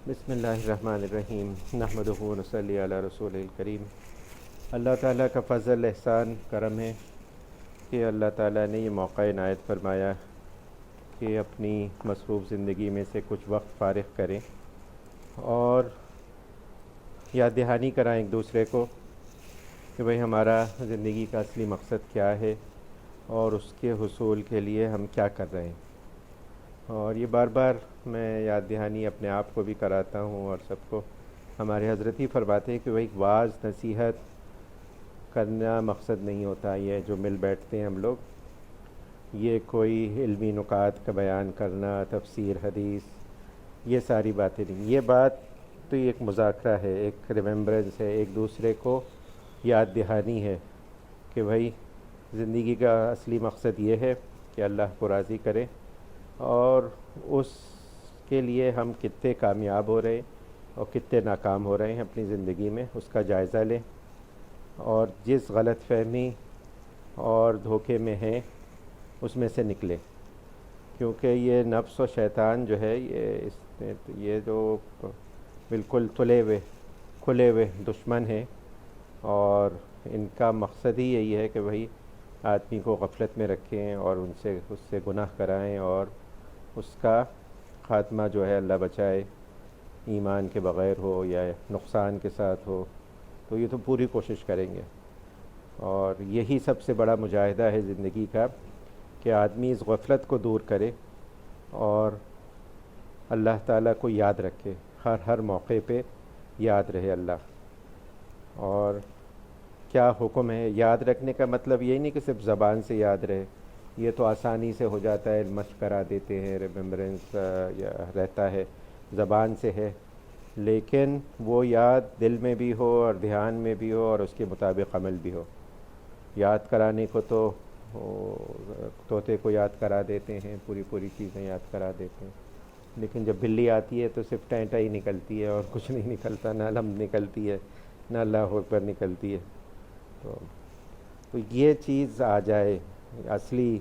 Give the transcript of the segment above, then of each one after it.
بسم اللہ الرحمن الرحیم نحمدہ و نصلی علی رسول الکریم۔ اللہ تعالیٰ کا فضل احسان کرم ہے کہ اللہ تعالیٰ نے یہ موقع عنایت فرمایا کہ اپنی مصروف زندگی میں سے کچھ وقت فارغ کریں اور یاد دہانی کرائیں ایک دوسرے کو کہ بھئی ہمارا زندگی کا اصلی مقصد کیا ہے اور اس کے حصول کے لیے ہم کیا کر رہے ہیں۔ اور یہ بار بار میں یاد دہانی اپنے آپ کو بھی کراتا ہوں اور سب کو۔ ہمارے حضرت ہی فرماتے ہیں کہ بھئی وعظ نصیحت کرنا مقصد نہیں ہوتا، یہ جو مل بیٹھتے ہیں ہم لوگ، یہ کوئی علمی نکات کا بیان کرنا، تفسیر حدیث، یہ ساری باتیں نہیں۔ یہ بات تو ایک مذاکرہ ہے، ایک ریممبرنس ہے، ایک دوسرے کو یاد دہانی ہے کہ بھئی زندگی کا اصلی مقصد یہ ہے کہ اللہ کو راضی کرے اور اس کے لیے ہم کتنے کامیاب ہو رہے ہیں اور کتنے ناکام ہو رہے ہیں اپنی زندگی میں، اس کا جائزہ لیں اور جس غلط فہمی اور دھوکے میں ہیں اس میں سے نکلیں، کیونکہ یہ نفس و شیطان جو ہے یہ جو بالکل کھلے ہوئے دشمن ہیں، اور ان کا مقصد ہی یہی ہے کہ وہی آدمی کو غفلت میں رکھیں اور اس سے گناہ کرائیں اور اس کا خاتمہ جو ہے اللہ بچائے ایمان کے بغیر ہو یا نقصان کے ساتھ ہو، تو یہ تو پوری کوشش کریں گے۔ اور یہی سب سے بڑا مجاہدہ ہے زندگی کا کہ آدمی اس غفلت کو دور کرے اور اللہ تعالیٰ کو یاد رکھے، ہر موقع پہ یاد رہے اللہ۔ اور کیا حکم ہے؟ یاد رکھنے کا مطلب یہ نہیں کہ صرف زبان سے یاد رہے، یہ تو آسانی سے ہو جاتا ہے، مشق کرا دیتے ہیں، ریممبرنس رہتا ہے، زبان سے ہے، لیکن وہ یاد دل میں بھی ہو اور دھیان میں بھی ہو اور اس کے مطابق عمل بھی ہو۔ یاد کرانے کو تو طوطے کو یاد کرا دیتے ہیں، پوری چیزیں یاد کرا دیتے ہیں، لیکن جب بلی آتی ہے تو صرف ٹینٹا ہی نکلتی ہے اور کچھ نہیں نکلتا، نہ الحمد نکلتی ہے نہ اللہ اکبر نکلتی ہے۔ تو یہ چیز آ جائے، اصلی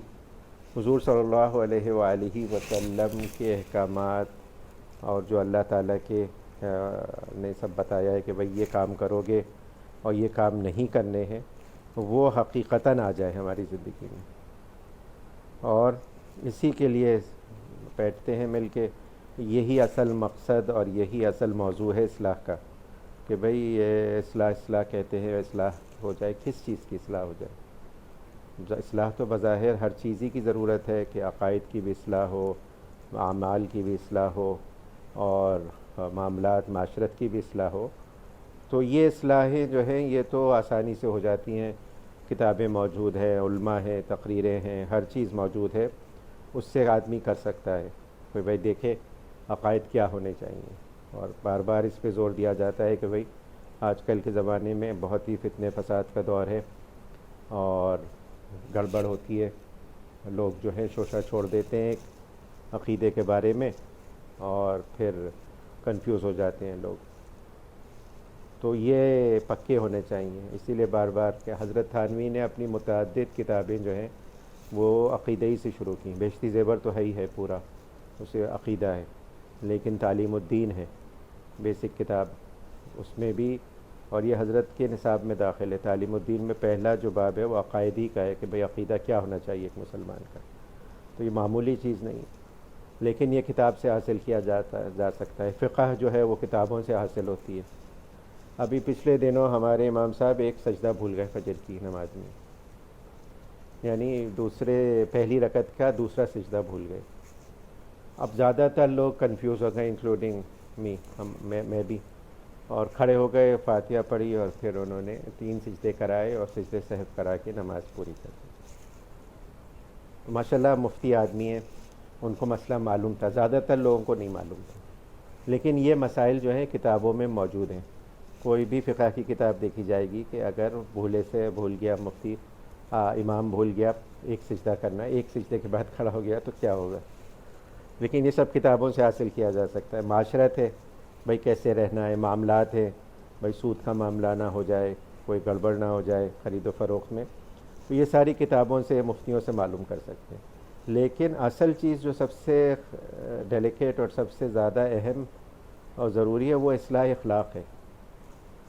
حضور صلی اللہ علیہ وآلہ وسلم کے احکامات اور جو اللہ تعالیٰ کے نے سب بتایا ہے کہ بھئی یہ کام کرو گے اور یہ کام نہیں کرنے ہیں، وہ حقیقتاً آ جائے ہماری زندگی میں۔ اور اسی کے لیے بیٹھتے ہیں مل کے، یہی اصل مقصد اور یہی اصل موضوع ہے اصلاح کا، کہ بھئی یہ اصلاح کہتے ہیں، اصلاح ہو جائے، کس چیز کی اصلاح ہو جائے؟ اصلاح تو بظاہر ہر چیز ہی کی ضرورت ہے کہ عقائد کی بھی اصلاح ہو، اعمال کی بھی اصلاح ہو اور معاملات معاشرت کی بھی اصلاح ہو۔ تو یہ اصلاحیں جو ہیں یہ تو آسانی سے ہو جاتی ہیں، کتابیں موجود ہیں، علماء ہیں، تقریریں ہیں، ہر چیز موجود ہے، اس سے آدمی کر سکتا ہے کہ بھئی دیکھے عقائد کیا ہونے چاہیے۔ اور بار بار اس پہ زور دیا جاتا ہے کہ بھئی آج کل کے زمانے میں بہت ہی فتنے فساد کا دور ہے اور گڑبڑ ہوتی ہے، لوگ جو ہیں شوشہ چھوڑ دیتے ہیں عقیدے کے بارے میں اور پھر کنفیوز ہو جاتے ہیں لوگ۔ تو یہ پکے ہونے چاہیے، اسی لیے بار بار کہ حضرت تھانوی نے اپنی متعدد کتابیں جو ہیں وہ عقیدے ہی سے شروع کی۔ بہشتی زیور تو ہے ہی ہے، پورا اسے عقیدہ ہے، لیکن تعلیم الدین ہے بیسک کتاب، اس میں بھی، اور یہ حضرت کے نصاب میں داخل ہے۔ تعلیم الدین میں پہلا جو باب ہے وہ عقائدی کا ہے کہ بھئی عقیدہ کیا ہونا چاہیے ایک مسلمان کا۔ تو یہ معمولی چیز نہیں، لیکن یہ کتاب سے حاصل کیا جا سکتا ہے۔ فقہ جو ہے وہ کتابوں سے حاصل ہوتی ہے۔ ابھی پچھلے دنوں ہمارے امام صاحب ایک سجدہ بھول گئے فجر کی نماز میں، یعنی پہلی رکعت کا دوسرا سجدہ بھول گئے۔ اب زیادہ تر لوگ کنفیوز ہو گئے، انکلوڈنگ می، میں بھی، اور کھڑے ہو گئے، فاتحہ پڑھی اور پھر انہوں نے 3 سجدے کرائے اور سجدے سہو کرا کے نماز پوری کر دی۔ تو ماشاءاللہ مفتی آدمی ہیں، ان کو مسئلہ معلوم تھا، زیادہ تر لوگوں کو نہیں معلوم تھا، لیکن یہ مسائل جو ہیں کتابوں میں موجود ہیں۔ کوئی بھی فقہ کی کتاب دیکھی جائے گی کہ اگر بھول گیا مفتی، امام بھول گیا ایک سجدہ کرنا، ایک سجدے کے بعد کھڑا ہو گیا تو کیا ہوگا؟ لیکن یہ سب کتابوں سے حاصل کیا جا سکتا ہے۔ معاشرت ہے، بھئی کیسے رہنا ہے، معاملات ہے، بھئی سود کا معاملہ نہ ہو جائے، کوئی گڑبڑ نہ ہو جائے خرید و فروخت میں، تو یہ ساری کتابوں سے، مفتیوں سے معلوم کر سکتے ہیں۔ لیکن اصل چیز جو سب سے ڈیلیکیٹ اور سب سے زیادہ اہم اور ضروری ہے وہ اصلاح اخلاق ہے،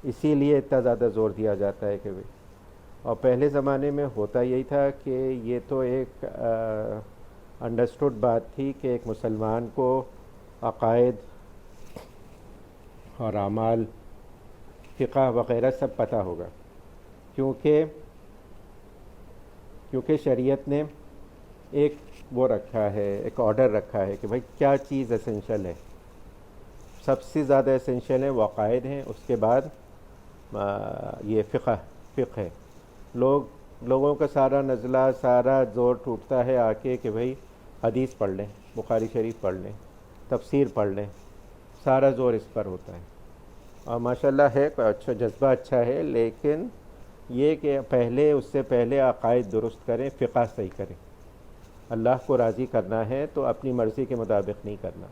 اسی لیے اتنا زیادہ زور دیا جاتا ہے کہ اور پہلے زمانے میں ہوتا یہی تھا کہ یہ تو ایک انڈرسٹوڈ بات تھی کہ ایک مسلمان کو عقائد اور اعمال، فقہ وغیرہ سب پتہ ہوگا، کیونکہ شریعت نے ایک وہ رکھا ہے، ایک آرڈر رکھا ہے کہ بھائی کیا چیز اسینشل ہے. سب سے زیادہ اسینشل ہے وہ عقائد ہیں، اس کے بعد یہ فقہ ہے. لوگوں کا سارا نزلہ، سارا زور ٹوٹتا ہے آ کے کہ بھائی حدیث پڑھ لیں، بخاری شریف پڑھ لیں، تفسیر پڑھ لیں، سارا زور اس پر ہوتا ہے. اور ماشاءاللہ ہے، اچھا جذبہ اچھا ہے، لیکن یہ کہ اس سے پہلے عقائد درست کریں، فقہ صحیح کریں. اللہ کو راضی کرنا ہے تو اپنی مرضی کے مطابق نہیں کرنا،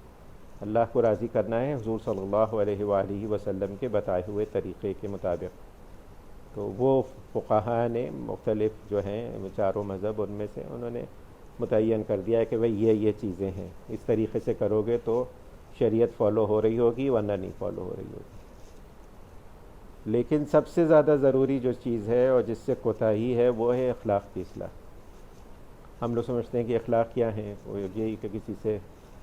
اللہ کو راضی کرنا ہے حضور صلی اللہ علیہ وآلہ وسلم کے بتائے ہوئے طریقے کے مطابق. تو وہ فقہاء نے مختلف جو ہیں چاروں مذہب، ان میں سے انہوں نے متعین کر دیا ہے کہ بھئی یہ چیزیں ہیں، اس طریقے سے کرو گے تو شریعت فالو ہو رہی ہوگی، ورنہ نہیں فالو ہو رہی ہوگی. لیکن سب سے زیادہ ضروری جو چیز ہے اور جس سے کوتاہی ہے وہ ہے اخلاق کی اصلاح. ہم لوگ سمجھتے ہیں کہ اخلاق کیا ہیں، وہ یہی کہ کسی سے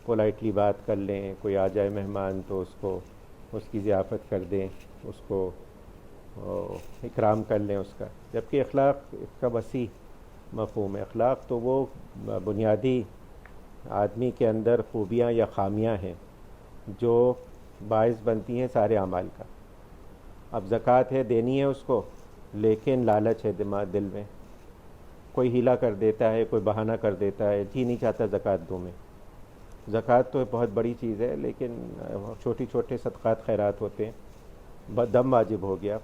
پولائٹلی بات کر لیں، کوئی آ جائے مہمان تو اس کی ضیافت کر دیں، اس کو اکرام کر لیں اس کا. جبکہ اخلاق کا وسیع مفہوم ہے. اخلاق تو وہ بنیادی آدمی کے اندر خوبیاں یا خامیاں ہیں جو باعث بنتی ہیں سارے اعمال کا. اب زکوٰۃ ہے، دینی ہے اس کو، لیکن لالچ ہے دل میں، کوئی ہیلا کر دیتا ہے، کوئی بہانہ کر دیتا ہے، جی نہیں چاہتا زکوٰۃ دوں میں. زکوٰۃ تو بہت بڑی چیز ہے، لیکن چھوٹی چھوٹے صدقات خیرات ہوتے ہیں، دم واجب ہو گیا.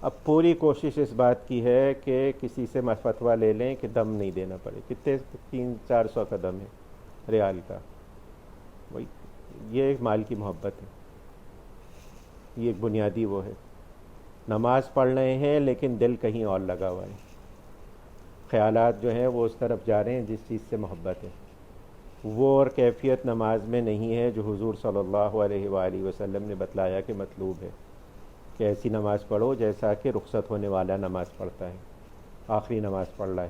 اب پوری کوشش اس بات کی ہے کہ کسی سے فتویٰ لے لیں کہ دم نہیں دینا پڑے. کتنے 300-400 کا دم ہے ریال کا. وہی یہ ایک مال کی محبت ہے، یہ ایک بنیادی وہ ہے. نماز پڑھ رہے ہیں لیکن دل کہیں اور لگا ہوا ہے، خیالات جو ہیں وہ اس طرف جا رہے ہیں جس چیز سے محبت ہے. وہ اور کیفیت نماز میں نہیں ہے جو حضور صلی اللہ علیہ وآلہ وسلم نے بتلایا کہ مطلوب ہے، کہ ایسی نماز پڑھو جیسا کہ رخصت ہونے والا نماز پڑھتا ہے، آخری نماز پڑھ رہا ہے،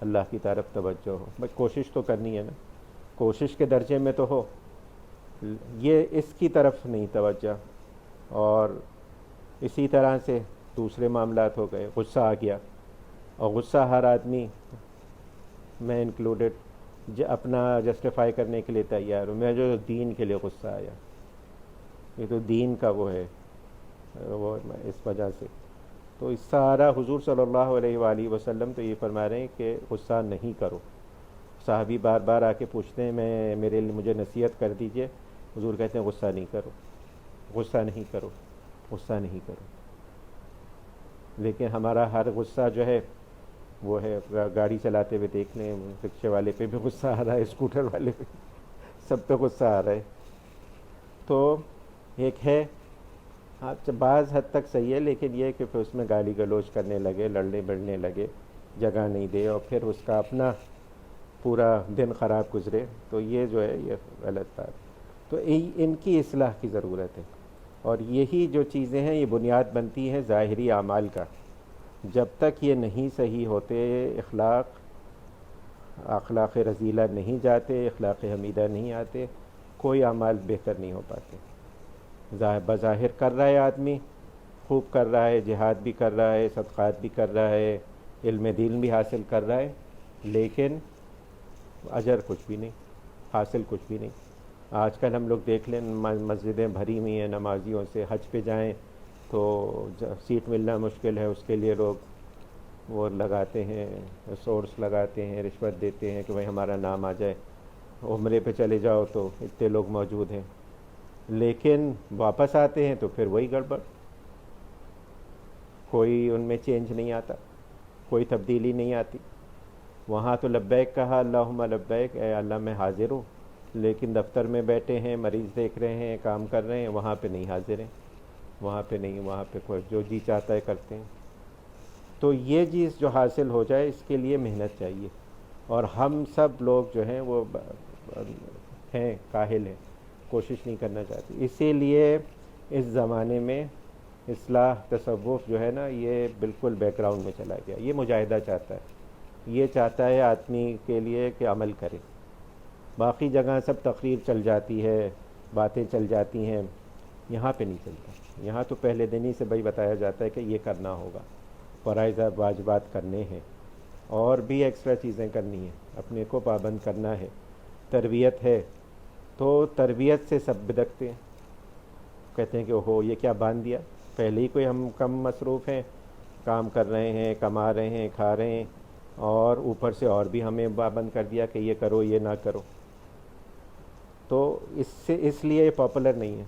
اللہ کی طرف توجہ ہو. بس کوشش تو کرنی ہے نا، کوشش کے درجے میں تو ہو، یہ اس کی طرف نہیں توجہ. اور اسی طرح سے دوسرے معاملات ہو گئے. غصہ آ گیا، اور غصہ ہر آدمی، میں انکلوڈیڈ، اپنا جسٹیفائی کرنے کے لیے تیار ہوں. میں جو دین کے لیے غصہ آیا، یہ تو دین کا وہ ہے، وہ اس وجہ سے. تو اس سارا حضور صلی اللہ علیہ وآلہ وسلم تو یہ فرما رہے ہیں کہ غصہ نہیں کرو. صحابی بار بار آ کے پوچھتے ہیں مجھے نصیحت کر دیجئے. حضور کہتے ہیں غصہ نہیں کرو، غصہ نہیں کرو، غصہ نہیں کرو. لیکن ہمارا ہر غصہ جو ہے وہ ہے، گاڑی چلاتے ہوئے دیکھ لیں، رکشے والے پہ بھی غصہ آ رہا ہے، اسکوٹر والے پہ، سب پہ غصہ آ رہا ہے. تو ایک ہے بعض حد تک صحیح ہے، لیکن یہ کہ پھر اس میں گالی گلوچ کرنے لگے، لڑنے بڑھنے لگے، جگہ نہیں دے، اور پھر اس کا اپنا پورا دن خراب گزرے، تو یہ جو ہے یہ غلط بات. تو ان کی اصلاح کی ضرورت ہے. اور یہی جو چیزیں ہیں یہ بنیاد بنتی ہیں ظاہری اعمال کا. جب تک یہ نہیں صحیح ہوتے، اخلاق رذیلہ نہیں جاتے، اخلاق حمیدہ نہیں آتے، کوئی اعمال بہتر نہیں ہو پاتے. بظاہر کر رہا ہے آدمی، خوب کر رہا ہے، جہاد بھی کر رہا ہے، صدقات بھی کر رہا ہے، علم دین بھی حاصل کر رہا ہے، لیکن اجر کچھ بھی نہیں، حاصل کچھ بھی نہیں. آج کل ہم لوگ دیکھ لیں، مسجدیں بھری ہوئی ہیں نمازیوں سے. حج پہ جائیں تو سیٹ ملنا مشکل ہے، اس کے لیے لوگ وہ لگاتے ہیں، سورس لگاتے ہیں، رشوت دیتے ہیں کہ بھائی ہمارا نام آ جائے. عمرے پہ چلے جاؤ تو اتنے لوگ موجود ہیں، لیکن واپس آتے ہیں تو پھر وہی گڑبڑ، کوئی ان میں چینج نہیں آتا، کوئی تبدیلی نہیں آتی. وہاں تو لبیک کہا، اللہم لبیک، اے اللہ میں حاضر ہوں، لیکن دفتر میں بیٹھے ہیں، مریض دیکھ رہے ہیں، کام کر رہے ہیں، وہاں پہ نہیں حاضر ہیں، وہاں پہ نہیں، وہاں پہ کوئی جو جی چاہتا ہے کرتے ہیں. تو یہ چیز جو حاصل ہو جائے اس کے لیے محنت چاہیے. اور ہم سب لوگ جو ہیں وہ ہیں، کاہل ہیں. کوشش نہیں کرنا چاہتی. اسی لیے اس زمانے میں اصلاح تصوف جو ہے نا یہ بالکل بیک گراؤنڈ میں چلا گیا. یہ مجاہدہ چاہتا ہے, یہ چاہتا ہے آدمی کے لیے کہ عمل کرے. باقی جگہ سب تقریر چل جاتی ہے, باتیں چل جاتی ہیں, یہاں پہ نہیں چلتا. یہاں تو پہلے دن ہی سے بھائی بتایا جاتا ہے کہ یہ کرنا ہوگا, فرائض واجبات کرنے ہیں, اور بھی ایکسٹرا چیزیں کرنی ہیں, اپنے کو پابند کرنا ہے. تربیت ہے تو تربیت سے سب بدکتے ہیں, کہتے ہیں کہ اوہو یہ کیا باندھ دیا, پہلے ہی کوئی ہم کم مصروف ہیں, کام کر رہے ہیں, کما رہے ہیں, کھا رہے ہیں, اور اوپر سے اور بھی ہمیں پابند کر دیا کہ یہ کرو یہ نہ کرو. تو اس لیے یہ پاپولر نہیں ہے,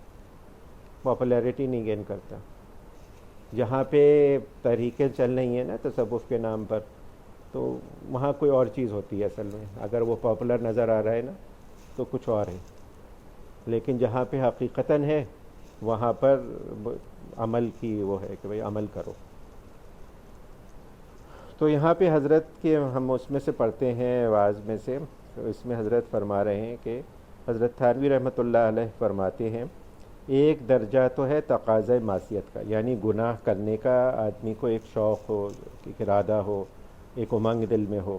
پاپولیرٹی نہیں گین کرتا. جہاں پہ تحریکیں چل رہی ہیں نا تصوف کے نام پر, تو وہاں کوئی اور چیز ہوتی ہے اصل میں. اگر وہ پاپولر نظر آ رہا ہے نا تو کچھ اور ہے, لیکن جہاں پہ حقیقتاً ہے وہاں پر عمل کی وہ ہے کہ بھئی عمل کرو. تو یہاں پہ حضرت کے ہم اس میں سے پڑھتے ہیں واعظ میں سے, تو اس میں حضرت فرما رہے ہیں کہ حضرت تھانوی رحمۃ اللہ علیہ فرماتے ہیں ایک درجہ تو ہے تقاضۂ معصیت کا, یعنی گناہ کرنے کا آدمی کو ایک شوق ہو, ایک ارادہ ہو, ایک امنگ دل میں ہو.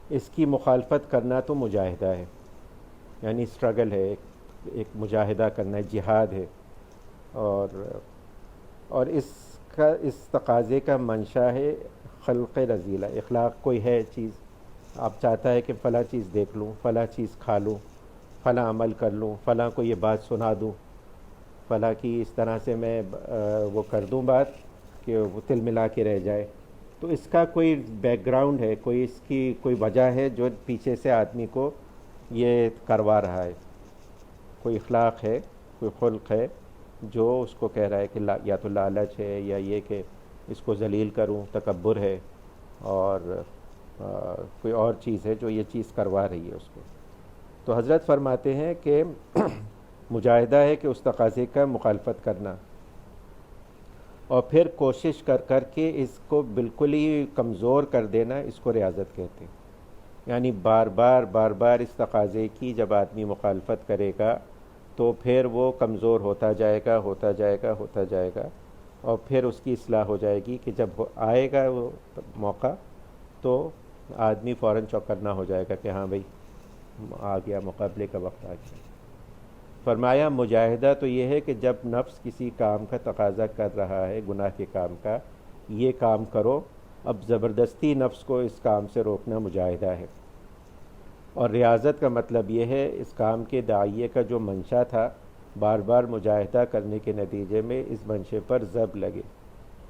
اس کی مخالفت کرنا تو مجاہدہ ہے, یعنی اسٹرگل ہے, ایک مجاہدہ کرنا ہے, جہاد ہے. اور اس تقاضے کا منشا ہے خلق رذیلہ, اخلاق کوئی ہے چیز, آپ چاہتا ہے کہ فلاں چیز دیکھ لوں, فلاں چیز کھا لوں, فلاں عمل کر لوں, فلاں کو یہ بات سنا دوں, فلاں کی اس طرح سے میں وہ کر دوں بات کہ وہ تل ملا کے رہ جائے. تو اس کا کوئی بیک گراؤنڈ ہے, کوئی اس کی کوئی وجہ ہے جو پیچھے سے آدمی کو یہ کروا رہا ہے. کوئی اخلاق ہے, کوئی خلق ہے جو اس کو کہہ رہا ہے کہ یا تو لالچ ہے, یا یہ کہ اس کو ذلیل کروں, تکبر ہے, اور کوئی اور چیز ہے جو یہ چیز کروا رہی ہے اس کو. تو حضرت فرماتے ہیں کہ مجاہدہ ہے کہ اس تقاضے کا مخالفت کرنا, اور پھر کوشش کر کے اس کو بالکل ہی کمزور کر دینا, اس کو ریاضت کہتے ہیں. یعنی بار بار اس تقاضے کی جب آدمی مخالفت کرے گا تو پھر وہ کمزور ہوتا جائے گا, اور پھر اس کی اصلاح ہو جائے گی کہ جب آئے گا وہ موقع تو آدمی فوراً چوکنا ہو جائے گا کہ ہاں بھئی آ گیا, مقابلے کا وقت آ گیا. فرمایا مجاہدہ تو یہ ہے کہ جب نفس کسی کام کا تقاضا کر رہا ہے, گناہ کے کام کا, یہ کام کرو, اب زبردستی نفس کو اس کام سے روکنا مجاہدہ ہے. اور ریاضت کا مطلب یہ ہے اس کام کے داعیے کا جو منشا تھا, بار بار مجاہدہ کرنے کے نتیجے میں اس منشے پر ضرب لگے,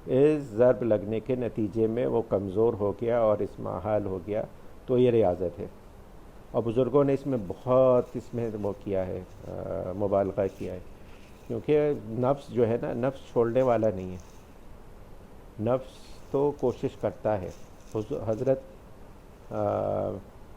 اس ضرب لگنے کے نتیجے میں وہ کمزور ہو گیا اور اس محال ہو گیا, تو یہ ریاضت ہے. اور بزرگوں نے اس میں بہت وہ کیا ہے, مبالغہ کیا ہے, کیونکہ نفس جو ہے نا, نفس چھوڑنے والا نہیں ہے, نفس تو کوشش کرتا ہے. حضرت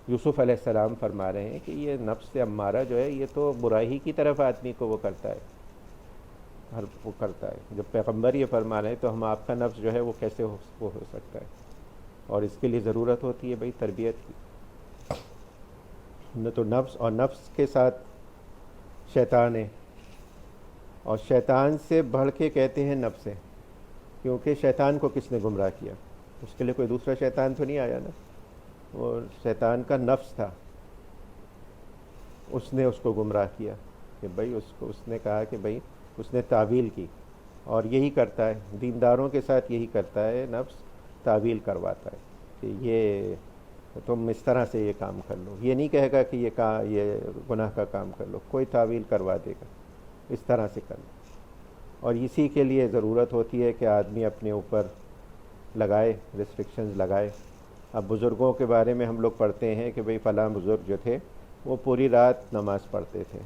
یوسف علیہ السلام فرما رہے ہیں کہ یہ نفس امارہ جو ہے یہ تو برائی کی طرف آدمی کو وہ کرتا ہے, وہ کرتا ہے. جب پیغمبر یہ فرما رہے ہیں تو ہم آپ کا نفس جو ہے وہ کیسے وہ ہو سکتا ہے, اور اس کے لیے ضرورت ہوتی ہے بھئی تربیت کی. نہ تو نفس, اور نفس کے ساتھ شیطان ہے, اور شیطان سے بڑھ کے کہتے ہیں نفس ہے, کیونکہ شیطان کو کس نے گمراہ کیا, اس کے لیے کوئی دوسرا شیطان تو نہیں آیا نا, وہ شیطان کا نفس تھا, اس نے اس کو گمراہ کیا کہ بھئی اس نے کہا کہ بھئی اس نے تعویل کی, اور یہی کرتا ہے دینداروں کے ساتھ, یہی کرتا ہے نفس, تعویل کرواتا ہے کہ یہ تم اس طرح سے یہ کام کر لو, یہ نہیں کہے گا کہ یہ گناہ کا کام کر لو, کوئی تعویل کروا دے گا اس طرح سے کر لو. اور اسی کے لیے ضرورت ہوتی ہے کہ آدمی اپنے اوپر لگائے, ریسٹرکشنز لگائے. اب بزرگوں کے بارے میں ہم لوگ پڑھتے ہیں کہ بھئی فلاں بزرگ جو تھے وہ پوری رات نماز پڑھتے تھے.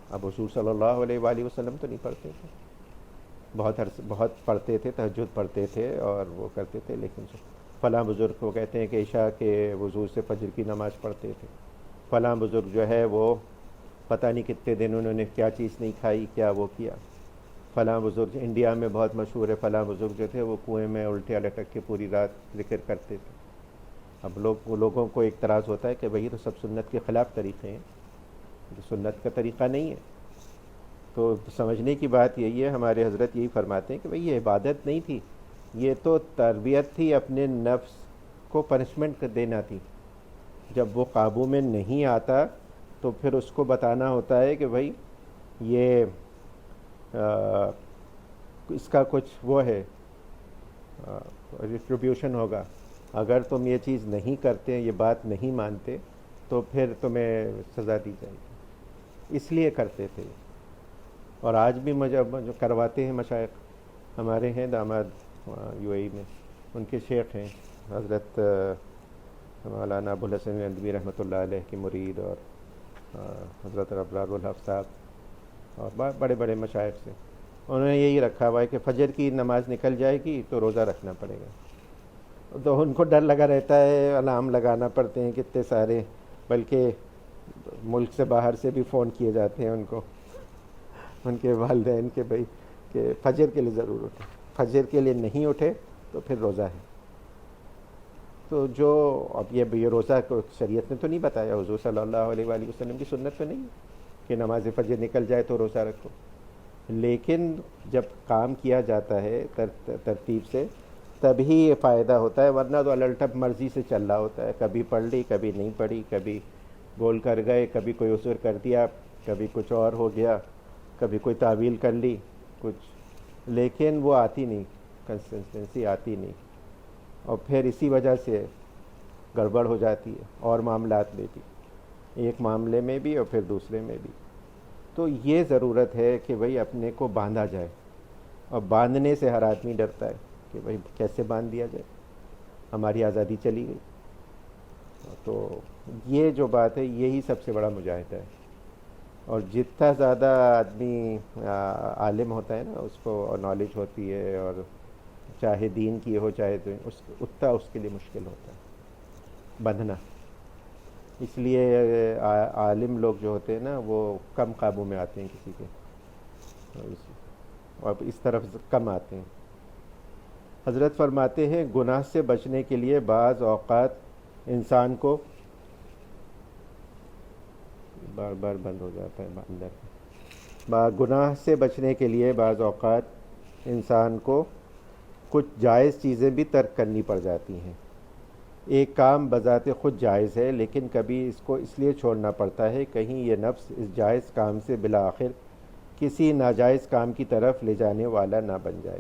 اب حضور صلی اللہ علیہ وآلہ وسلم تو نہیں پڑھتے تھے, بہت پڑھتے تھے, تہجد پڑھتے تھے اور وہ کرتے تھے, لیکن فلاں بزرگ کو کہتے ہیں کہ عشاء کے وضو سے فجر کی نماز پڑھتے تھے. فلاں بزرگ جو ہے وہ پتہ نہیں کتنے دن انہوں نے کیا چیز نہیں کھائی, کیا وہ کیا. فلاں بزرگ انڈیا میں بہت مشہور ہے, فلاں بزرگ جو تھے وہ کنویں میں الٹے لٹک کے پوری رات ذکر کرتے تھے. اب لوگوں کو ایک اعتراض ہوتا ہے کہ وہی تو سب سنت کے خلاف طریقے ہیں, تو سنت کا طریقہ نہیں ہے. تو سمجھنے کی بات یہی ہے، ہمارے حضرت یہی فرماتے ہیں کہ بھئی یہ عبادت نہیں تھی، یہ تو تربیت تھی، اپنے نفس کو پنشمنٹ دینا تھی۔ جب وہ قابو میں نہیں آتا تو پھر اس کو بتانا ہوتا ہے کہ بھئی یہ اس کا کچھ وہ ہے، ریٹریبیوشن ہوگا، اگر تم یہ چیز نہیں کرتے، یہ بات نہیں مانتے، تو پھر تمہیں سزا دی جائے گی، اس لیے کرتے تھے۔ اور آج بھی مجھے جو کرواتے ہیں مشائخ ہمارے ہیں داماد یو اے ای میں، ان کے شیخ ہیں حضرت مولانا ابوالحسن ندوی رحمۃ اللہ علیہ کے مرید، اور حضرت ابرار الحق صاحب، اور بڑے بڑے مشائخ سے انہوں نے یہی رکھا ہوا ہے کہ فجر کی نماز نکل جائے گی تو روزہ رکھنا پڑے گا۔ تو ان کو ڈر لگا رہتا ہے، الارم لگانا پڑتے ہیں کتنے سارے، بلکہ ملک سے باہر سے بھی فون کیے جاتے ہیں ان کو، ان کے والدین کے بھائی کہ فجر کے لیے ضرور اٹھے، فجر کے لیے نہیں اٹھے تو پھر روزہ ہے۔ تو جو اب یہ روزہ کو شریعت نے تو نہیں بتایا، حضور صلی اللہ علیہ وآلہ وسلم کی سنت تو نہیں کہ نماز فجر نکل جائے تو روزہ رکھو، لیکن جب کام کیا جاتا ہے ترتیب سے تبھی یہ فائدہ ہوتا ہے، ورنہ تو الٹپ مرضی سے چل رہا ہوتا ہے، کبھی پڑھ لی کبھی نہیں پڑھی، کبھی بول کر گئے، کبھی کوئی عذر کر دیا، کبھی کچھ اور ہو گیا، کبھی کوئی تعویل کر لی کچھ، لیکن وہ آتی نہیں، کنسسٹنسی آتی نہیں، اور پھر اسی وجہ سے گڑبڑ ہو جاتی ہے، اور معاملات میں بھی، ایک معاملے میں بھی اور پھر دوسرے میں بھی۔ تو یہ ضرورت ہے کہ بھئی اپنے کو باندھا جائے، اور باندھنے سے ہر آدمی ڈرتا ہے کہ بھئی کیسے باندھ دیا جائے، ہماری آزادی چلی گئی۔ تو یہ جو بات ہے یہی سب سے بڑا مجاہدہ ہے، اور جتنا زیادہ آدمی عالم ہوتا ہے نا، اس کو نالج ہوتی ہے، اور چاہے دین کی ہو چاہے تو اتنا اس کے لیے مشکل ہوتا ہے بندھنا۔ اس لیے عالم لوگ جو ہوتے ہیں نا وہ کم قابو میں آتے ہیں کسی کے، اور اس طرف کم آتے ہیں۔ حضرت فرماتے ہیں گناہ سے بچنے کے لیے بعض اوقات انسان کو بار بار بند ہو جاتا ہے اندر، گناہ سے بچنے کے لیے بعض اوقات انسان کو کچھ جائز چیزیں بھی ترک کرنی پڑ جاتی ہیں۔ ایک کام بذات خود جائز ہے، لیکن کبھی اس کو اس لیے چھوڑنا پڑتا ہے کہیں یہ نفس اس جائز کام سے بالآخر کسی ناجائز کام کی طرف لے جانے والا نہ بن جائے۔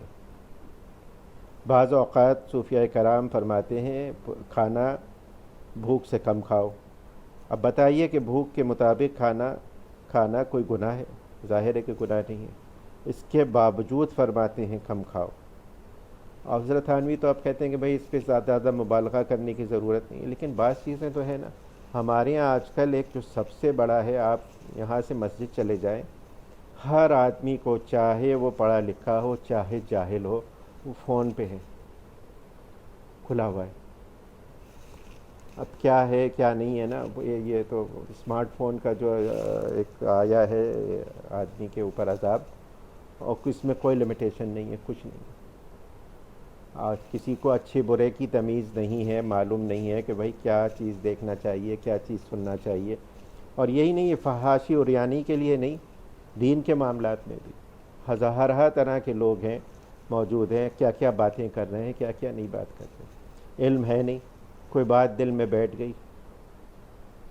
بعض اوقات صوفیہ کرام فرماتے ہیں کھانا بھوک سے کم کھاؤ۔ اب بتائیے کہ بھوک کے مطابق کھانا کوئی گناہ ہے؟ ظاہر ہے کہ گناہ نہیں ہے، اس کے باوجود فرماتے ہیں کم کھاؤ۔ اور حضرت تھانوی تو آپ کہتے ہیں کہ بھئی اس پہ زیادہ مبالغہ کرنے کی ضرورت نہیں ہے، لیکن بعض چیزیں تو ہیں نا۔ ہمارے یہاں آج کل ایک جو سب سے بڑا ہے، آپ یہاں سے مسجد چلے جائیں، ہر آدمی کو چاہے وہ پڑھا لکھا ہو چاہے جاہل ہو، وہ فون پہ ہے، کھلا ہوا ہے۔ اب کیا ہے کیا نہیں ہے نا، یہ تو اسمارٹ فون کا جو ایک آیا ہے آدمی کے اوپر عذاب، اور اس میں کوئی لمیٹیشن نہیں ہے، کچھ نہیں ہے۔ کسی کو اچھے برے کی تمیز نہیں ہے، معلوم نہیں ہے کہ بھئی کیا چیز دیکھنا چاہیے، کیا چیز سننا چاہیے۔ اور یہی نہیں، یہ فحاشی اور یعنی کے لیے نہیں، دین کے معاملات میں بھی ہر طرح کے لوگ ہیں، موجود ہیں، کیا کیا باتیں کر رہے ہیں، کیا کیا نہیں بات کر رہے ہیں۔ علم ہے نہیں، کوئی بات دل میں بیٹھ گئی،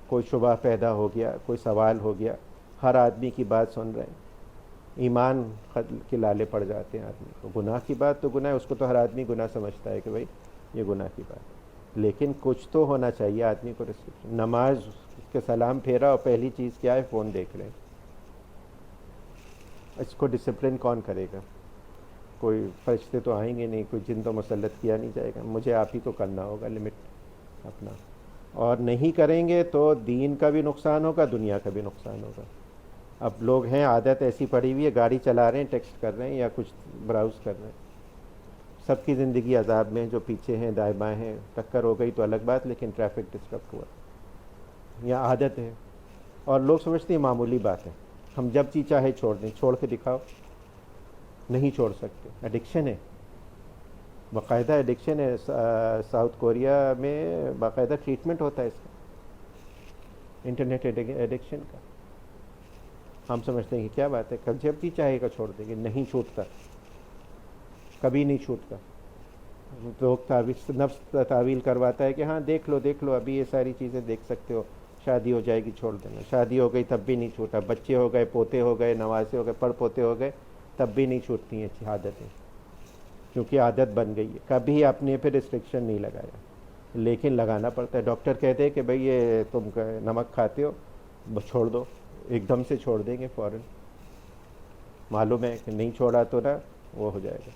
کوئی شبہ پیدا ہو گیا، کوئی سوال ہو گیا، ہر آدمی کی بات سن رہے ہیں، ایمان کے لالے پڑ جاتے ہیں آدمی کو۔ گناہ کی بات تو گناہ ہے، اس کو تو ہر آدمی گناہ سمجھتا ہے کہ بھئی یہ گناہ کی بات ہے، لیکن کچھ تو ہونا چاہیے آدمی کو ریسٹرکشن۔ نماز کے سلام پھیرا اور پہلی چیز کیا ہے؟ فون دیکھ رہے ہیں۔ اس کو ڈسپلن کون کرے گا؟ کوئی فرشتے تو آئیں گے نہیں، کوئی جن تو مسلط کیا نہیں جائے گا، مجھے آپ ہی کو کرنا ہوگا لمٹ اپنا، اور نہیں کریں گے تو دین کا بھی نقصان ہوگا، دنیا کا بھی نقصان ہوگا۔ اب لوگ ہیں عادت ایسی پڑی ہوئی ہے، گاڑی چلا رہے ہیں ٹیکسٹ کر رہے ہیں یا کچھ براؤز کر رہے ہیں، سب کی زندگی عذاب میں، جو پیچھے ہیں دائیں بائیں ہیں، ٹکر ہو گئی تو الگ بات، لیکن ٹریفک ڈسٹرب ہوا، یا عادت ہے، اور لوگ سمجھتے ہیں معمولی بات ہے، ہم جب چیز چاہے چھوڑ دیں، چھوڑ کے دکھاؤ، نہیں چھوڑ سکتے، ایڈکشن ہے، باقاعدہ ایڈکشن ہے۔ ساؤتھ کوریا میں باقاعدہ ٹریٹمنٹ ہوتا ہے اس کا، انٹرنیٹ ایڈکشن کا۔ ہم سمجھتے ہیں کہ کیا بات ہے، جب بھی چاہے گا چھوڑ دیں گے، نہیں چھوٹتا، کبھی نہیں چھوٹتا۔ لوگ تعویل، نفس تعویل کرواتا ہے کہ ہاں دیکھ لو ابھی یہ ساری چیزیں دیکھ سکتے ہو، شادی ہو جائے گی چھوڑ دینا، شادی ہو گئی تب بھی نہیں چھوٹا، بچے ہو گئے، پوتے ہو گئے، نواسے ہو گئے، پڑ پوتے ہو گئے، تب بھی نہیں چھوٹتی ہیں عادتیں، کیونکہ عادت بن گئی ہے۔ کبھی آپ نے پھر ریسٹرکشن نہیں لگایا، لیکن لگانا پڑتا ہے۔ ڈاکٹر کہتے ہیں کہ بھئی یہ تم نمک کھاتے ہو، بس چھوڑ دو، ایک دم سے چھوڑ دیں گے فوراً، معلوم ہے کہ نہیں چھوڑا تو نا وہ ہو جائے گا۔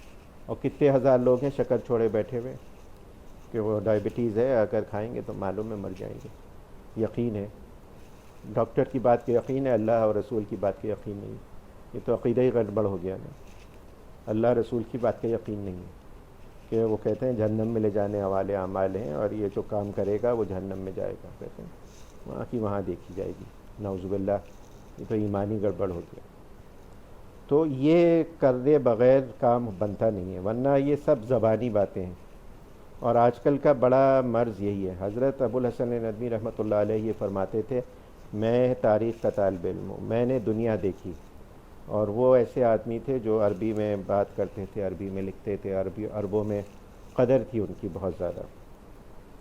اور کتنے ہزار لوگ ہیں شکر چھوڑے بیٹھے ہوئے کہ وہ ڈائبٹیز ہے، اگر کھائیں گے تو معلوم ہے مر جائیں گے، یقین ہے، ڈاکٹر کی بات کے یقین ہے، اللہ اور رسول کی بات کے یقین نہیں۔ یہ تو عقیدہ ہی گڑبڑ ہو گیا نا، اللہ رسول کی بات کا یقین نہیں ہے کہ وہ کہتے ہیں جہنم میں لے جانے والے اعمال ہیں، اور یہ جو کام کرے گا وہ جہنم میں جائے گا، کہتے ہیں وہاں کی وہاں دیکھی جائے گی، نعوذ باللہ، یہ تو ایمانی گڑبڑ ہو گیا۔ تو یہ کرنے بغیر کام بنتا نہیں ہے، ورنہ یہ سب زبانی باتیں ہیں۔ اور آج کل کا بڑا مرض یہی ہے۔ حضرت ابو الحسن ندوی رحمۃ اللہ علیہ یہ فرماتے تھے، میں تاریخ کا طالب علم ہوں، میں نے دنیا دیکھی، اور وہ ایسے آدمی تھے جو عربی میں بات کرتے تھے، عربی میں لکھتے تھے، عربوں میں قدر تھی ان کی بہت زیادہ۔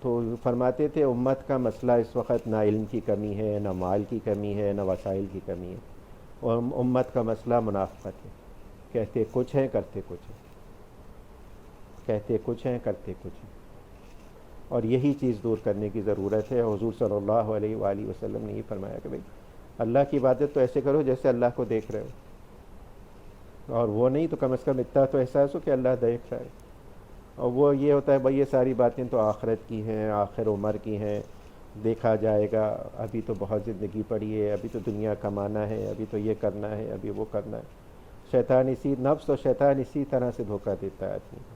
تو فرماتے تھے امت کا مسئلہ اس وقت نہ علم کی کمی ہے، نہ مال کی کمی ہے، نہ وسائل کی کمی ہے، اور امت کا مسئلہ منافقت ہے، کہتے کچھ ہیں کرتے کچھ ہیں، کہتے کچھ ہیں کرتے کچھ ہیں۔ اور یہی چیز دور کرنے کی ضرورت ہے۔ حضور صلی اللہ علیہ وآلہ وسلم نے یہ فرمایا کہ بھئی اللہ کی عبادت تو ایسے کرو جیسے اللہ کو دیکھ رہے ہو، اور وہ نہیں تو کم از کم اتنا تو احساس ہو کہ اللہ دیکھ رہا ہے۔ اور وہ یہ ہوتا ہے بھئی یہ ساری باتیں تو آخرت کی ہیں، آخر عمر کی ہیں، دیکھا جائے گا، ابھی تو بہت زندگی پڑی ہے، ابھی تو دنیا کمانا ہے، ابھی تو یہ کرنا ہے، ابھی وہ کرنا ہے۔ شیطان نفس اور شیطان اسی طرح سے دھوکہ دیتا ہے آدمی کو۔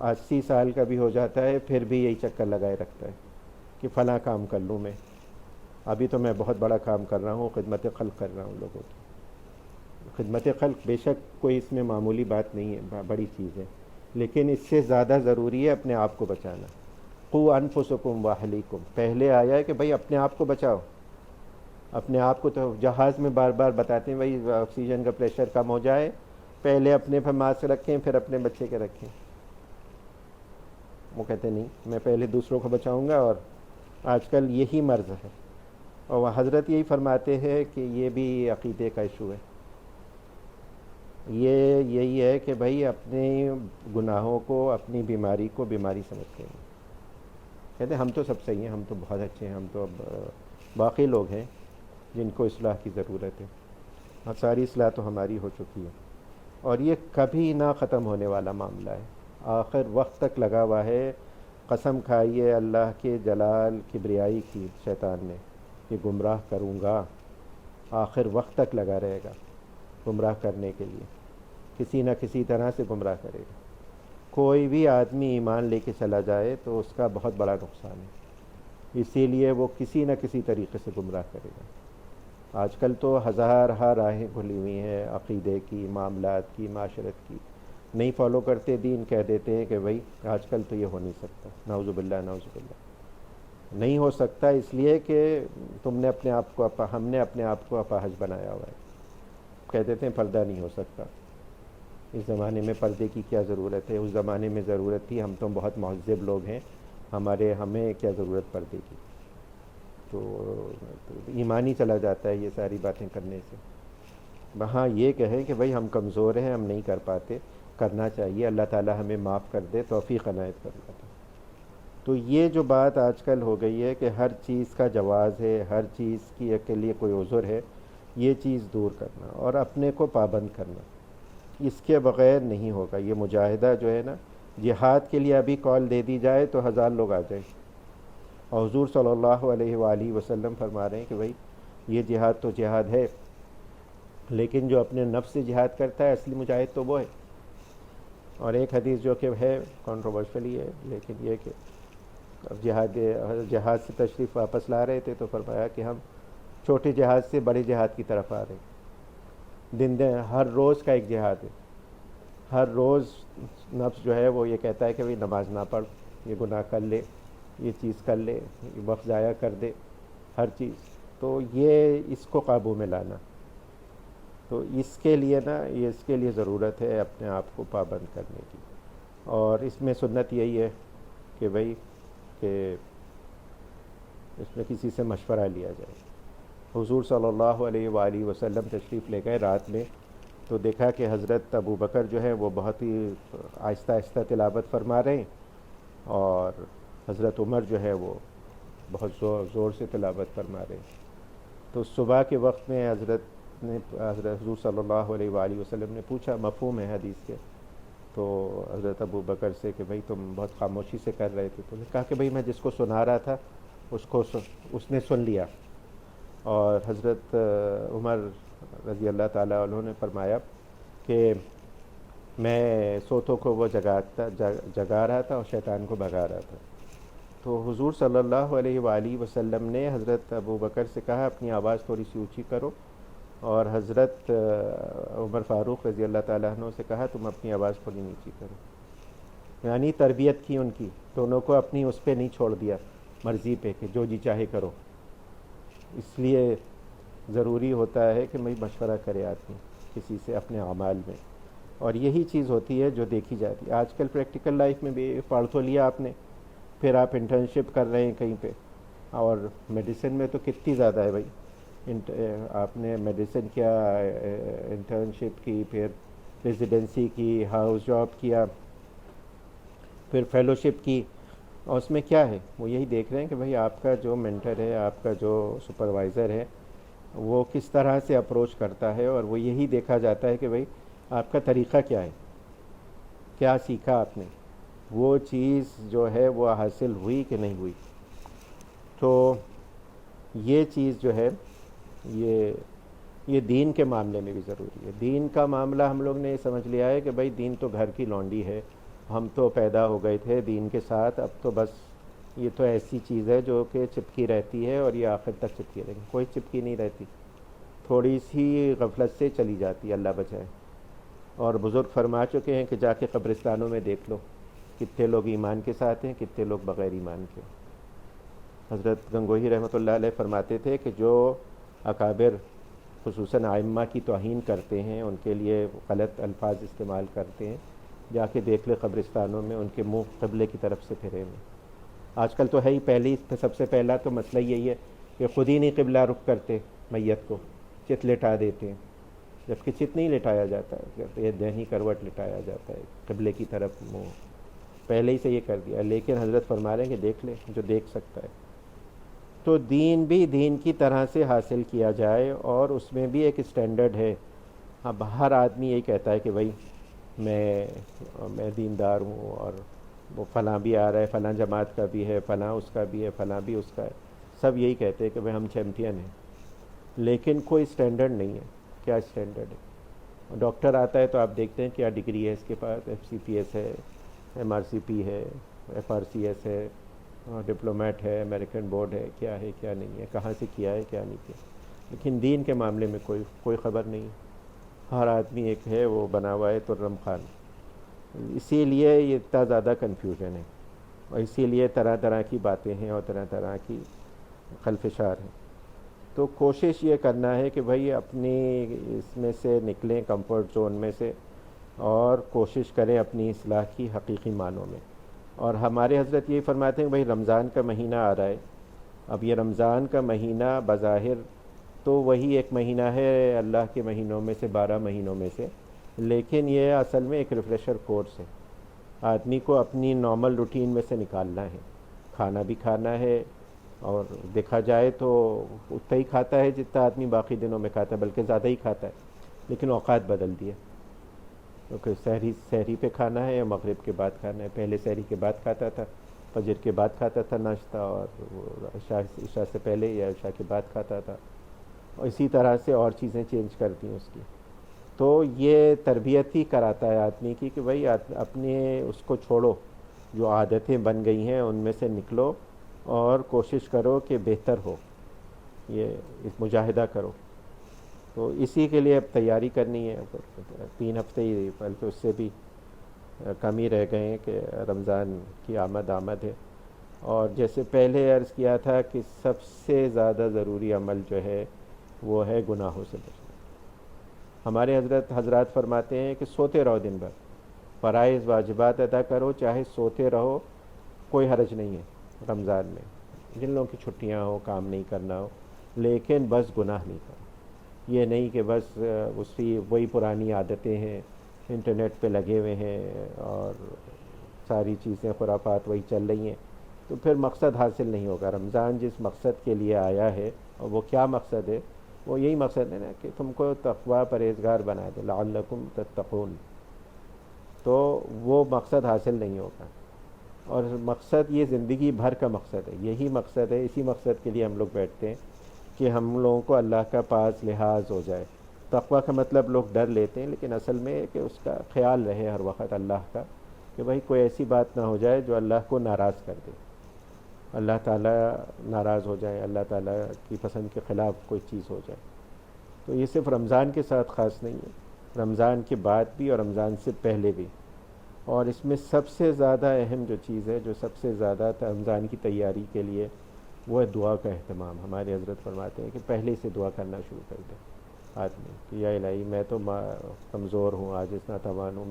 80 سال کا بھی ہو جاتا ہے پھر بھی یہی چکر لگائے رکھتا ہے کہ فلاں کام کر لوں میں، ابھی تو میں بہت بڑا کام کر رہا ہوں، خدمت خلق کر رہا ہوں لوگوں کی۔ خدمت خلق بے شک کوئی اس میں معمولی بات نہیں ہے، بڑی چیز ہے، لیکن اس سے زیادہ ضروری ہے اپنے آپ کو بچانا۔ قوا انفسکم واہلیکم، پہلے آیا ہے کہ بھئی اپنے آپ کو بچاؤ، اپنے آپ کو۔ تو جہاز میں بار بار بتاتے ہیں بھئی آکسیجن کا پریشر کم ہو جائے، پہلے اپنے پر ماسک رکھیں پھر اپنے بچے کے رکھیں۔ وہ کہتے نہیں، میں پہلے دوسروں کو بچاؤں گا، اور آج کل یہی مرض ہے۔ اور وہ حضرت یہی فرماتے ہیں کہ یہ بھی عقیدے کا ایشو ہے، یہی ہے کہ بھئی اپنے گناہوں کو، اپنی بیماری کو بیماری سمجھتے ہیں، کہتے ہیں ہم تو سب صحیح ہیں، ہم تو بہت اچھے ہیں، ہم تو اب باقی لوگ ہیں جن کو اصلاح کی ضرورت ہے، اور ساری اصلاح تو ہماری ہو چکی ہے۔ اور یہ کبھی نہ ختم ہونے والا معاملہ ہے، آخر وقت تک لگا ہوا ہے۔ قسم کھائیے اللہ کے جلال کبریائی کی شیطان نے کہ گمراہ کروں گا، آخر وقت تک لگا رہے گا گمراہ کرنے کے لیے، کسی نہ کسی طرح سے گمراہ کرے گا۔ کوئی بھی آدمی ایمان لے کے چلا جائے تو اس کا بہت بڑا نقصان ہے، اسی لیے وہ کسی نہ کسی طریقے سے گمراہ کرے گا۔ آج کل تو ہزارہا راہیں کھلی ہوئی ہیں عقیدے کی، معاملات کی، معاشرت کی، نہیں فالو کرتے دین، کہہ دیتے ہیں کہ بھئی آج کل تو یہ ہو نہیں سکتا، نعوذ باللہ نعوذ باللہ۔ نہیں ہو سکتا اس لیے کہ تم نے اپنے آپ کو، ہم نے اپنے آپ کو اپاہج بنایا ہوا ہے۔ کہہ دیتے ہیں پردہ نہیں ہو سکتا، اس زمانے میں پردے کی کیا ضرورت ہے، اس زمانے میں ضرورت تھی، ہم تو بہت مہذب لوگ ہیں، ہمیں کیا ضرورت پردے کی۔ تو ایمانی چلا جاتا ہے یہ ساری باتیں کرنے سے۔ وہاں یہ کہیں کہ بھئی ہم کمزور ہیں، ہم نہیں کر پاتے، کرنا چاہیے، اللہ تعالی ہمیں معاف کر دے، توفیق عنایت فرماتا۔ تو یہ جو بات آج کل ہو گئی ہے کہ ہر چیز کا جواز ہے، ہر چیز کے لیے کوئی عذر ہے، یہ چیز دور کرنا اور اپنے کو پابند کرنا، اس کے بغیر نہیں ہوگا۔ یہ مجاہدہ جو ہے نا، جہاد کے لیے ابھی کال دے دی جائے تو 1000 لوگ آ جائیں، اور حضور صلی اللہ علیہ وآلہ وسلم فرما رہے ہیں کہ بھئی یہ جہاد تو جہاد ہے، لیکن جو اپنے نفس سے جہاد کرتا ہے اصلی مجاہد تو وہ ہے۔ اور ایک حدیث جو کہ ہے کنٹروورشلی ہے، لیکن یہ کہ جہاد سے تشریف واپس لا رہے تھے تو فرمایا کہ ہم چھوٹے جہاد سے بڑے جہاد کی طرف آ رہے ہیں، دن ہر روز کا ایک جہاد ہے۔ ہر روز نفس جو ہے وہ یہ کہتا ہے کہ بھئی نماز نہ پڑھ، یہ گناہ کر لے، یہ چیز کر لے، یہ وقت ضائع کر دے، ہر چیز۔ تو یہ اس کو قابو میں لانا، تو اس کے لیے ضرورت ہے اپنے آپ کو پابند کرنے کی، اور اس میں سنت یہی ہے کہ بھائی کہ اس میں کسی سے مشورہ لیا جائے۔ حضور صلی اللہ علیہ وآلہ وسلم تشریف لے گئے رات میں، تو دیکھا کہ حضرت ابو بکر جو ہے وہ بہت ہی آہستہ آہستہ تلاوت فرما رہے ہیں، اور حضرت عمر جو ہے وہ بہت زور سے تلاوت فرما رہے ہیں۔ تو صبح کے وقت میں حضرت حضور صلی اللہ علیہ وآلہ وسلم نے پوچھا، مفہوم ہے حدیث کے، تو حضرت ابو بکر سے کہ بھئی تم بہت خاموشی سے کر رہے تھے، تو نے کہا کہ بھئی میں جس کو سنا رہا تھا اس نے سن لیا۔ اور حضرت عمر رضی اللہ تعالیٰ عنہ نے فرمایا کہ میں سوتوں کو وہ جگا رہا تھا اور شیطان کو بھگا رہا تھا۔ تو حضور صلی اللہ علیہ وآلہ وسلم نے حضرت ابو بکر سے کہا اپنی آواز تھوڑی سی اونچی کرو، اور حضرت عمر فاروق رضی اللہ تعالیٰ عنہ سے کہا تم اپنی آواز تھوڑی نیچی کرو، یعنی تربیت کی ان کی، دونوں کو اپنی اس پہ نہیں چھوڑ دیا مرضی پہ کہ جو جی چاہے کرو۔ اس لیے ضروری ہوتا ہے کہ بھئی مشورہ کرے آدمی کسی سے اپنے اعمال میں، اور یہی چیز ہوتی ہے جو دیکھی جاتی ہے آج کل پریکٹیکل لائف میں بھی۔ پڑھ تو لیا آپ نے، پھر آپ انٹرنشپ کر رہے ہیں کہیں پہ، اور میڈیسن میں تو کتنی زیادہ ہے بھائی، آپ نے میڈیسن کیا، انٹرنشپ کی، پھر ریزیڈنسی کی، ہاؤس جاب کیا، پھر فیلوشپ کی، اور اس میں کیا ہے وہ یہی دیکھ رہے ہیں کہ بھئی آپ کا جو مینٹر ہے، آپ کا جو سپروائزر ہے، وہ کس طرح سے اپروچ کرتا ہے، اور وہ یہی دیکھا جاتا ہے کہ بھئی آپ کا طریقہ کیا ہے، کیا سیکھا آپ نے، وہ چیز جو ہے وہ حاصل ہوئی کہ نہیں ہوئی۔ تو یہ چیز جو ہے یہ دین کے معاملے میں بھی ضروری ہے۔ دین کا معاملہ ہم لوگ نے یہ سمجھ لیا ہے کہ بھئی دین تو گھر کی لونڈی ہے، ہم تو پیدا ہو گئے تھے دین کے ساتھ، اب تو بس یہ تو ایسی چیز ہے جو کہ چپکی رہتی ہے اور یہ آخر تک چپکی رہے گی۔ کوئی چپکی نہیں رہتی، تھوڑی سی غفلت سے چلی جاتی ہے، اللہ بچائے۔ اور بزرگ فرما چکے ہیں کہ جا کے قبرستانوں میں دیکھ لو کتنے لوگ ایمان کے ساتھ ہیں، کتنے لوگ بغیر ایمان کے۔ حضرت گنگوہی رحمۃ اللہ علیہ فرماتے تھے کہ جو اکابر خصوصاً ائمہ کی توہین کرتے ہیں، ان کے لیے غلط الفاظ استعمال کرتے ہیں، جا کے دیکھ لے قبرستانوں میں ان کے منہ قبلے کی طرف سے پھرے ہوئے۔ آج کل تو ہے ہی، سب سے پہلا تو مسئلہ یہی ہے کہ خود ہی نہیں قبلہ رخ کرتے، میت کو چت لٹا دیتے ہیں، جبکہ چت نہیں لٹایا جاتا ہے، یہ دہنی کروٹ لٹایا جاتا ہے قبلے کی طرف، منہ پہلے ہی سے یہ کر دیا۔ لیکن حضرت فرما رہے ہیں کہ دیکھ لے جو دیکھ سکتا ہے۔ تو دین بھی دین کی طرح سے حاصل کیا جائے، اور اس میں بھی ایک اسٹینڈرڈ ہے۔ اب ہر آدمی یہی کہتا ہے کہ بھائی میں دیندار ہوں، اور وہ فلاں بھی آ رہا ہے، فلاں جماعت کا بھی ہے، فلاں اس کا بھی ہے، فلاں بھی اس کا ہے، سب یہی کہتے ہیں کہ بھائی ہم چیمپئن ہیں، لیکن کوئی اسٹینڈرڈ نہیں ہے۔ کیا اسٹینڈرڈ ہے؟ ڈاکٹر آتا ہے تو آپ دیکھتے ہیں کیا ڈگری ہے اس کے پاس، FCPS ہے، MRCP ہے، FRCS ہے، ڈپلومیٹ ہے، امریکن بورڈ ہے، کیا ہے کیا نہیں ہے، کہاں سے کیا ہے کیا نہیں کیا۔ لیکن دین کے معاملے میں کوئی خبر نہیں، ہر آدمی ایک ہے وہ بنا ہوا ہے ترم خان۔ اسی لیے یہ اتنا زیادہ کنفیوژن ہے، اور اسی لیے طرح طرح کی باتیں ہیں اور طرح طرح کی خلفشار ہیں۔ تو کوشش یہ کرنا ہے کہ بھائی اپنی اس میں سے نکلیں، کمفرٹ زون میں سے، اور کوشش کریں اپنی اصلاح کی حقیقی معنوں میں۔ اور ہمارے حضرت یہ فرماتے ہیں کہ بھائی رمضان کا مہینہ آ رہا ہے، اب یہ رمضان کا مہینہ بظاہر تو وہی ایک مہینہ ہے اللہ کے مہینوں میں سے، 12 مہینوں میں سے، لیکن یہ اصل میں ایک ریفریشر کورس ہے۔ آدمی کو اپنی نارمل روٹین میں سے نکالنا ہے، کھانا بھی کھانا ہے، اور دیکھا جائے تو اتنا ہی کھاتا ہے جتنا آدمی باقی دنوں میں کھاتا ہے، بلکہ زیادہ ہی کھاتا ہے، لیکن اوقات بدل دیے، کیونکہ سحری پہ کھانا ہے یا مغرب کے بعد کھانا ہے۔ پہلے سحری کے بعد کھاتا تھا، فجر کے بعد کھاتا تھا ناشتہ، اور عشاء سے پہلے یا عشاء کے بعد کھاتا تھا، اور اسی طرح سے اور چیزیں چینج کر دیں اس کی۔ تو یہ تربیت ہی کراتا ہے آدمی کی کہ بھائی اپنے اس کو چھوڑو، جو عادتیں بن گئی ہیں ان میں سے نکلو، اور کوشش کرو کہ بہتر ہو، یہ مجاہدہ کرو۔ تو اسی کے لیے اب تیاری کرنی ہے۔ 3 ہفتے ہی بلکہ اس سے بھی کم ہی رہ گئے ہیں کہ رمضان کی آمد ہے، اور جیسے پہلے عرض کیا تھا کہ سب سے زیادہ ضروری عمل جو ہے وہ ہے گناہوں سے بچنا۔ ہمارے حضرات فرماتے ہیں کہ سوتے رہو دن بھر، فرائض واجبات ادا کرو، چاہے سوتے رہو، کوئی حرج نہیں ہے رمضان میں، جن لوگوں کی چھٹیاں ہو، کام نہیں کرنا ہو، لیکن بس گناہ نہیں کرو۔ یہ نہیں کہ بس اسی وہی پرانی عادتیں ہیں، انٹرنیٹ پہ لگے ہوئے ہیں اور ساری چیزیں خرافات وہی چل رہی ہیں، تو پھر مقصد حاصل نہیں ہوگا۔ رمضان جس مقصد کے لیے آیا ہے، اور وہ کیا مقصد ہے؟ وہ یہی مقصد ہے نا کہ تم کو تقوی پرہیزگار بنا دے، لعلکم تتقون، تو وہ مقصد حاصل نہیں ہوگا۔ اور مقصد یہ زندگی بھر کا مقصد ہے، یہی مقصد ہے، اسی مقصد کے لیے ہم لوگ بیٹھتے ہیں کہ ہم لوگوں کو اللہ کا پاس لحاظ ہو جائے۔ تقوی کا مطلب لوگ ڈر لیتے ہیں، لیکن اصل میں کہ اس کا خیال رہے ہر وقت اللہ کا، کہ بھائی کوئی ایسی بات نہ ہو جائے جو اللہ کو ناراض کر دے، اللہ تعالیٰ ناراض ہو جائے، اللہ تعالیٰ کی پسند کے خلاف کوئی چیز ہو جائے۔ تو یہ صرف رمضان کے ساتھ خاص نہیں ہے، رمضان کے بعد بھی اور رمضان سے پہلے بھی۔ اور اس میں سب سے زیادہ اہم جو چیز ہے، جو سب سے زیادہ رمضان کی تیاری کے لیے، وہ ہے دعا کا اہتمام۔ ہمارے حضرت فرماتے ہیں کہ پہلے سے دعا کرنا شروع کر دے آدمی کہ یا الہی میں تو کمزور ہوں، عاجز ناتوان ہوں،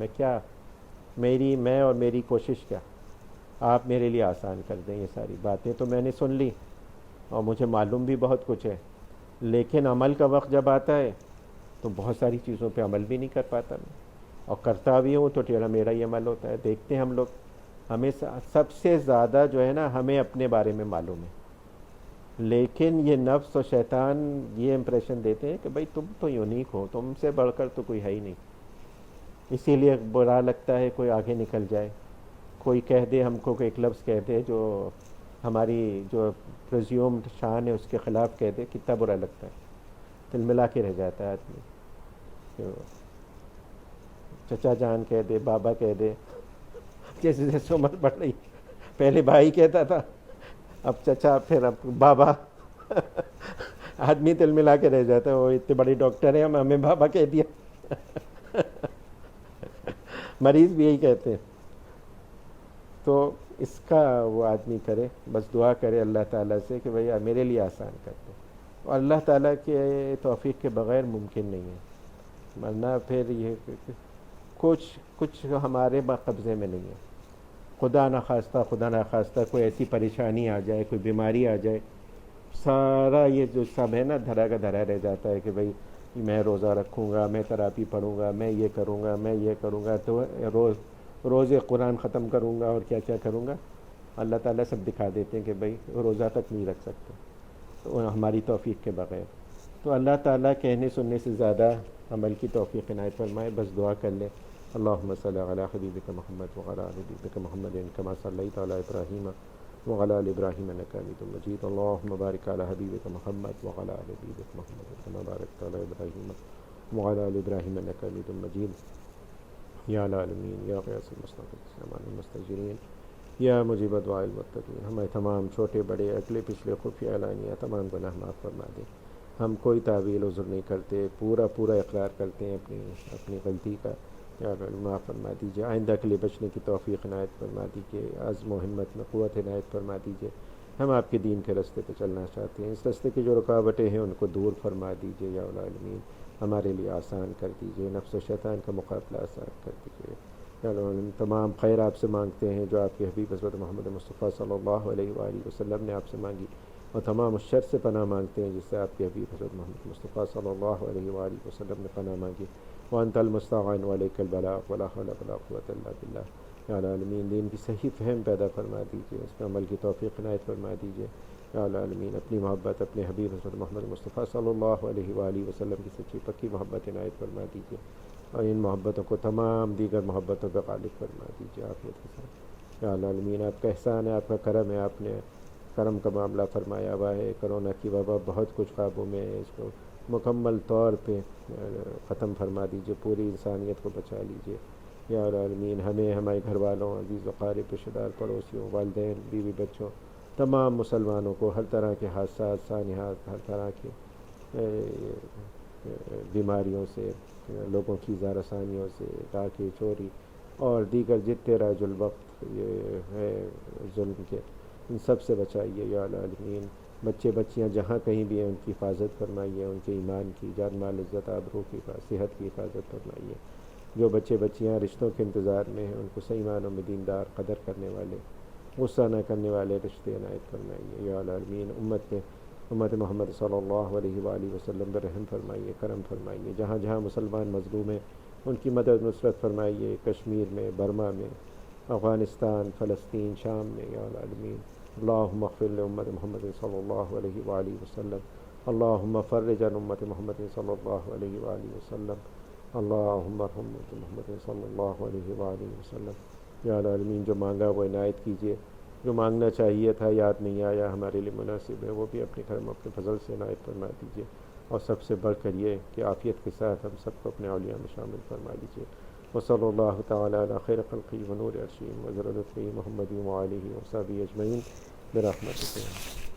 میں اور میری کوشش کیا، آپ میرے لیے آسان کر دیں۔ یہ ساری باتیں تو میں نے سن لی اور مجھے معلوم بھی بہت کچھ ہے، لیکن عمل کا وقت جب آتا ہے تو بہت ساری چیزوں پہ عمل بھی نہیں کر پاتا میں، اور کرتا بھی ہوں تو ٹیڑھا میرا ہی عمل ہوتا ہے۔ دیکھتے ہیں ہم لوگ، ہمیں سب سے زیادہ جو ہے نا ہمیں اپنے بارے میں معلوم ہے، لیکن یہ نفس اور شیطان یہ امپریشن دیتے ہیں کہ بھائی تم تو یونیک ہو، تم سے بڑھ کر تو کوئی ہے ہی نہیں، اسی لیے برا لگتا ہے کوئی آگے نکل جائے، کوئی کہہ دے ہم کو، کوئی ایک لفظ کہہ دے جو ہماری جو پرزیومڈ شان ہے اس کے خلاف کہہ دے، کتنا برا لگتا ہے، دل ملا کے رہ جاتا ہے آدمی۔ کہ چچا جان کہہ دے، بابا کہہ دے، جیسے جیسے عمر بڑھ رہی، پہلے بھائی کہتا تھا، اب چچا، پھر اب بابا، آدمی دل ملا کے رہ جاتا ہے۔ وہ اتنے بڑے ڈاکٹر ہیں، ہمیں بابا کہہ دیا۔ مریض بھی یہی کہتے ہیں۔ تو اس کا وہ آدمی کرے، بس دعا کرے اللہ تعالیٰ سے کہ بھئی میرے لیے آسان کر دے، اور اللہ تعالیٰ کے توفیق کے بغیر ممکن نہیں ہے، ورنہ پھر یہ کچھ ہمارے قبضے میں نہیں ہے۔ خدا نہ خواستہ کوئی ایسی پریشانی آ جائے، کوئی بیماری آ جائے، سارا یہ جو سب ہے نا دھرا کا دھرا رہ جاتا ہے کہ بھئی میں روزہ رکھوں گا، میں تراویح پڑھوں گا، میں یہ کروں گا، میں یہ کروں گا، تو روزے قرآن ختم کروں گا، اور کیا کیا کروں گا۔ اللہ تعالیٰ سب دکھا دیتے ہیں کہ بھئی روزہ تک نہیں رکھ سکتے تو ہماری توفیق کے بغیر۔ تو اللہ تعالیٰ کہنے سننے سے زیادہ عمل کی توفیق عنایت فرمائے، بس دعا کر لیں۔ اللہم صلی علی حبیبک محمد وعلی آل حبیبک محمد کما صلیت علی ابراہیم وعلی آل ابراہیم انک حمید مجید۔ اللہم بارک علی حبیبک محمد وعلی آل حبیبک محمد کما بارکت علی ابراہیم وعلی آل ابراہیم انک حمید مجید۔ یا العالمین، یا غیاث المستغیثین، امان المستجیرین، یا مجیب دعاء المتقین، ہمیں تمام چھوٹے بڑے اگلے پچھلے خفیہ اعلانیہ تمام گناہ معاف فرما دیں۔ ہم کوئی تعویل عذر نہیں کرتے، پورا اقرار کرتے ہیں اپنی غلطی کا۔ یا اللہ معاف فرما دیجیے، آئندہ کے لیے بچنے کی توفیق عنایت فرما دیجیے، عزم و ہمت میں قوت عنایت فرما دیجیے۔ ہم آپ کے دین کے راستے پہ چلنا چاہتے ہیں، اس راستے کی جو رکاوٹیں ہیں ان کو دور فرما دیجیے یا العالمین، ہمارے لیے آسان کر دیجیے، نفس و شیطان کا مقابلہ آسان کر دیجیے یا العالمین۔ تمام خیر آپ سے مانگتے ہیں جو آپ کے حبیب حضرت محمد مصطفیٰ صلی اللہ علیہ وآلہ وسلم نے آپ سے مانگی، اور تمام اس شر سے پناہ مانگتے ہیں جس سے آپ کے حبیب حضرت محمد مصطفیٰ صلی اللہ علیہ وآلہ وسلم نے پناہ مانگی۔ وانت المستعان وعلیک البلاغ ولا حول ولا قوۃ الا باللہ۔ یا العالمین دین کی صحیح فہم پیدا فرما دیجیے، اس پہ عمل کی توفیق عنایت فرما دیجیے یا العالمین۔ اپنی محبت اپنے حبیب حضرت محمد مصطفیٰ صلی اللہ علیہ وآلہ وسلم کی سچی پکی محبت عنایت فرما دیجیے، اور ان محبتوں کو تمام دیگر محبتوں پہ غالب فرما دیجیے عافیت کے ساتھ یا العالمین۔ آپ کا احسان ہے، آپ کا کرم ہے، آپ نے کرم کا معاملہ فرمایا ہوا ہے۔ کرونا کی وبا بہت کچھ قابو میں ہے، اس کو مکمل طور پہ ختم فرما دیجیے، پوری انسانیت کو بچا لیجیے یا العالمین۔ ہمیں، ہمارے گھر والوں، عزیز و قارب، رشتہ دار، پڑوسیوں، والدین، بیوی بچوں، تمام مسلمانوں کو ہر طرح کے حادثات، سانحات، ہر طرح کے بیماریوں سے، لوگوں کی زار ثانیوں سے، ڈاکے، چوری اور دیگر جتنے رائج الوقت یہ ہے ظلم کے، ان سب سے بچائیے یا العالمین۔ بچے بچیاں جہاں کہیں بھی ہیں ان کی حفاظت فرمائیے، ان کے ایمان کی، جان مال عزت آبرو کی، صحت کی حفاظت فرمائیے۔ جو بچے بچیاں رشتوں کے انتظار میں ہیں ان کو صحیح معنوں میں دیندار، قدر کرنے والے، غصہ نہ کرنے والے رشتے عنایت فرمائیے یا العالمین۔ امت محمد صلی اللہ علیہ وآلہ وسلم پر رحم فرمائیے، کرم فرمائیے۔ جہاں جہاں مسلمان مظلوم ہیں ان کی مدد نصرت فرمائیے، کشمیر میں، برما میں، افغانستان، فلسطین، شام میں یا العالمین۔ اللہم اغفر لامت محمد صلی اللہ علیہ وآلہ وسلم، اللہم فرج عن امت محمد صلی اللہ علیہ وآلہ وسلم، اللہم ارحم امت محمد صلی اللہ علیہ وآلہ وسلم یا العالمین۔ جو مانگا وہ عنایت کیجیے، جو مانگنا چاہیے تھا یاد نہیں آیا ہمارے لیے مناسب ہے وہ بھی اپنے کرم اپنے فضل سے عنایت فرما دیجیے، اور سب سے بڑھ کر یہ کہ عافیت کے ساتھ ہم سب کو اپنے اولیاء میں شامل فرما لیجیے۔ وصلی اللہ تعالی علی خیر خلقہ ونور عرشہ وزر لطفہ محمد وآلہ وصحبہ اجمعین برحمتک۔